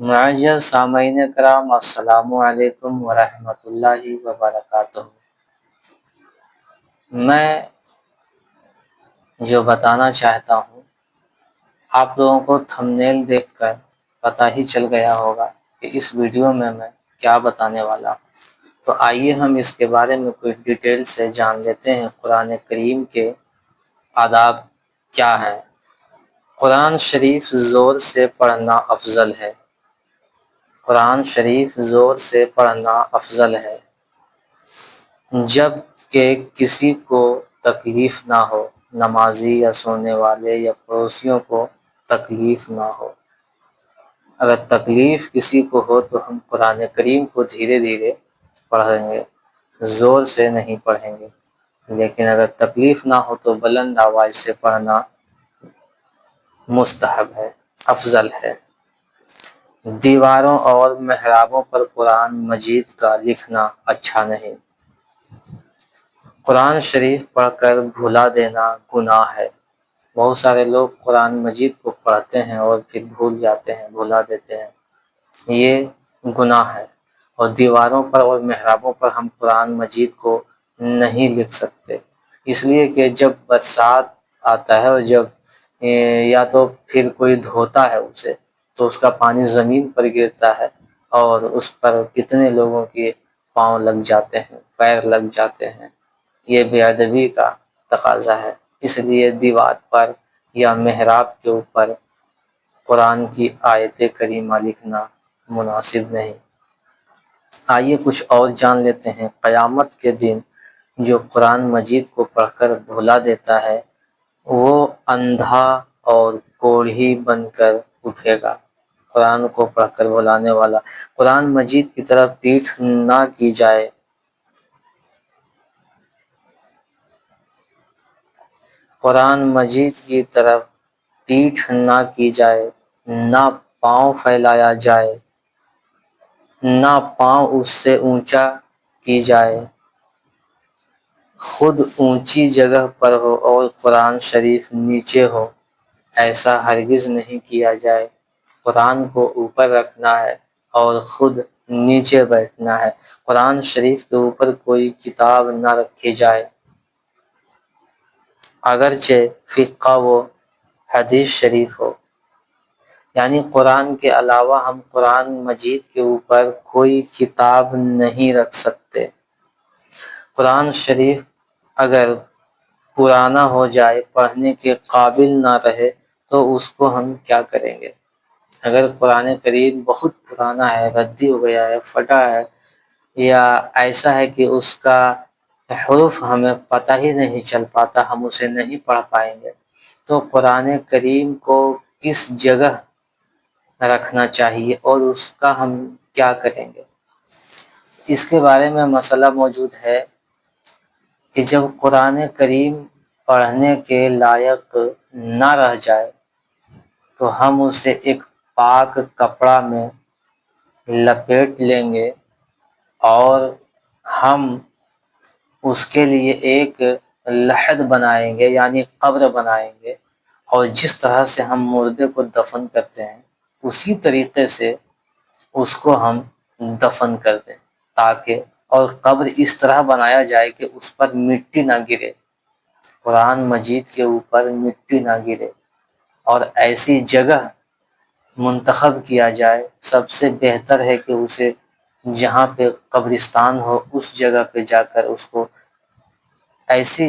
معزز سامعین کرام، السلام علیکم ورحمۃ اللہ وبرکاتہ۔ میں جو بتانا چاہتا ہوں، آپ لوگوں کو تھمبنیل دیکھ کر پتہ ہی چل گیا ہوگا کہ اس ویڈیو میں کیا بتانے والا ہوں۔ تو آئیے ہم اس کے بارے میں کچھ ڈیٹیل سے جان لیتے ہیں۔ قرآن کریم کے آداب کیا ہیں؟ قرآن شریف زور سے پڑھنا افضل ہے۔ قرآن شریف زور سے پڑھنا افضل ہے جب کہ کسی کو تکلیف نہ ہو، نمازی یا سونے والے یا پڑوسیوں کو تکلیف نہ ہو۔ اگر تکلیف کسی کو ہو تو ہم قرآن کریم کو دھیرے دھیرے پڑھیں گے، زور سے نہیں پڑھیں گے، لیکن اگر تکلیف نہ ہو تو بلند آواز سے پڑھنا مستحب ہے، افضل ہے۔ دیواروں اور محرابوں پر قرآن مجید کا لکھنا اچھا نہیں۔ قرآن شریف پڑھ کر بھلا دینا گناہ ہے۔ بہت سارے لوگ قرآن مجید کو پڑھتے ہیں اور پھر بھول جاتے ہیں، بھلا دیتے ہیں، یہ گناہ ہے۔ اور دیواروں پر اور محرابوں پر ہم قرآن مجید کو نہیں لکھ سکتے، اس لیے کہ جب برسات آتا ہے اور جب یا تو پھر کوئی دھوتا ہے اسے تو اس کا پانی زمین پر گرتا ہے اور اس پر کتنے لوگوں کے پاؤں لگ جاتے ہیں، پیر لگ جاتے ہیں۔ یہ بے ادبی کا تقاضا ہے، اس لیے دیوار پر یا محراب کے اوپر قرآن کی آیت کریمہ لکھنا مناسب نہیں۔ آئیے کچھ اور جان لیتے ہیں۔ قیامت کے دن جو قرآن مجید کو پڑھ کر بھلا دیتا ہے وہ اندھا اور کوڑھی بن کر اٹھے گا۔ قرآن کو پڑھ کر بھلانے والا، قرآن مجید کی طرف پیٹھ نہ کی جائے، قرآن مجید کی طرف پیٹھ نہ کی جائے، نہ پاؤں پھیلایا جائے، نہ پاؤں اس سے اونچا کی جائے، خود اونچی جگہ پر ہو اور قرآن شریف نیچے ہو، ایسا ہرگز نہیں کیا جائے۔ قرآن کو اوپر رکھنا ہے اور خود نیچے بیٹھنا ہے۔ قرآن شریف کے اوپر کوئی کتاب نہ رکھی جائے، اگرچہ فقہ و حدیث شریف ہو۔ یعنی قرآن کے علاوہ ہم قرآن مجید کے اوپر کوئی کتاب نہیں رکھ سکتے۔ قرآن شریف اگر پرانا ہو جائے، پڑھنے کے قابل نہ رہے تو اس کو ہم کیا کریں گے؟ اگر قرآن کریم بہت پرانا ہے، ردی ہو گیا ہے، پھٹا ہے، یا ایسا ہے کہ اس کا حروف ہمیں پتہ ہی نہیں چل پاتا، ہم اسے نہیں پڑھ پائیں گے، تو قرآن کریم کو کس جگہ رکھنا چاہیے اور اس کا ہم کیا کریں گے؟ اس کے بارے میں مسئلہ موجود ہے کہ جب قرآن کریم پڑھنے کے لائق نہ رہ جائے تو ہم اسے ایک پاک کپڑا میں لپیٹ لیں گے اور ہم اس کے لیے ایک لحد بنائیں گے، یعنی قبر بنائیں گے، اور جس طرح سے ہم مردے کو دفن کرتے ہیں اسی طریقے سے اس کو ہم دفن کر دیں، تاکہ اور قبر اس طرح بنایا جائے کہ اس پر مٹی نہ گرے، قرآن مجید کے اوپر مٹی نہ گرے، اور ایسی جگہ منتخب کیا جائے۔ سب سے بہتر ہے کہ اسے جہاں پہ قبرستان ہو اس جگہ پہ جا کر اس کو ایسی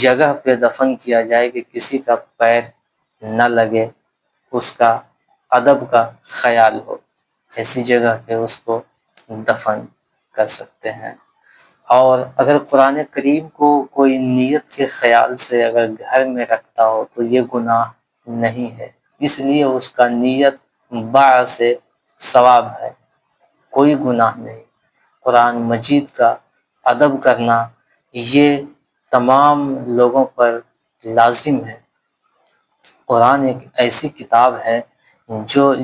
جگہ پہ دفن کیا جائے کہ کسی کا پیر نہ لگے، اس کا ادب کا خیال ہو، ایسی جگہ پہ اس کو دفن کر سکتے ہیں۔ اور اگر قرآن کریم کو کوئی نیت کے خیال سے اگر گھر میں رکھتا ہو تو یہ گناہ نہیں ہے، اس لیے اس کا نیت باعث ثواب ہے، کوئی گناہ نہیں۔ قرآن مجید کا ادب کرنا یہ تمام لوگوں پر لازم ہے۔ قرآن ایک ایسی کتاب ہے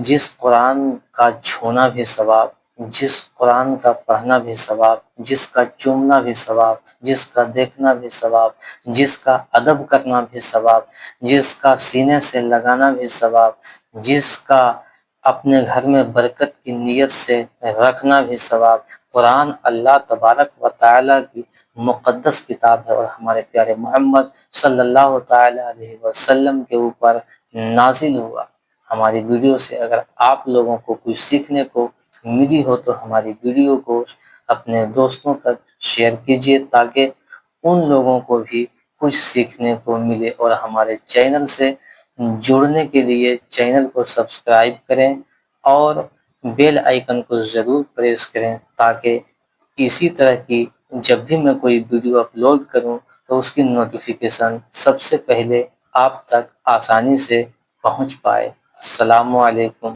جس قرآن کا چھونا بھی ثواب، جس قرآن کا پڑھنا بھی ثواب، جس کا چومنا بھی ثواب، جس کا دیکھنا بھی ثواب، جس کا ادب کرنا بھی ثواب، جس کا سینے سے لگانا بھی ثواب، جس کا اپنے گھر میں برکت کی نیت سے رکھنا بھی ثواب۔ قرآن اللہ تبارک و تعالیٰ کی مقدس کتاب ہے اور ہمارے پیارے محمد صلی اللہ تعالیٰ علیہ وسلم کے اوپر نازل ہوا۔ ہماری ویڈیو سے اگر آپ لوگوں کو کچھ سیکھنے کو ملی ہو تو ہماری ویڈیو کو اپنے دوستوں تک شیئر کیجیے تاکہ ان لوگوں کو بھی کچھ سیکھنے کو ملے، اور ہمارے چینل سے جڑنے کے لیے چینل کو سبسکرائب کریں اور بیل آئیکن کو ضرور پریس کریں تاکہ اسی طرح کی جب بھی میں کوئی ویڈیو اپلوڈ کروں تو اس کی نوٹیفیکیشن سب سے پہلے آپ تک آسانی سے پہنچ پائے۔ السلام علیکم۔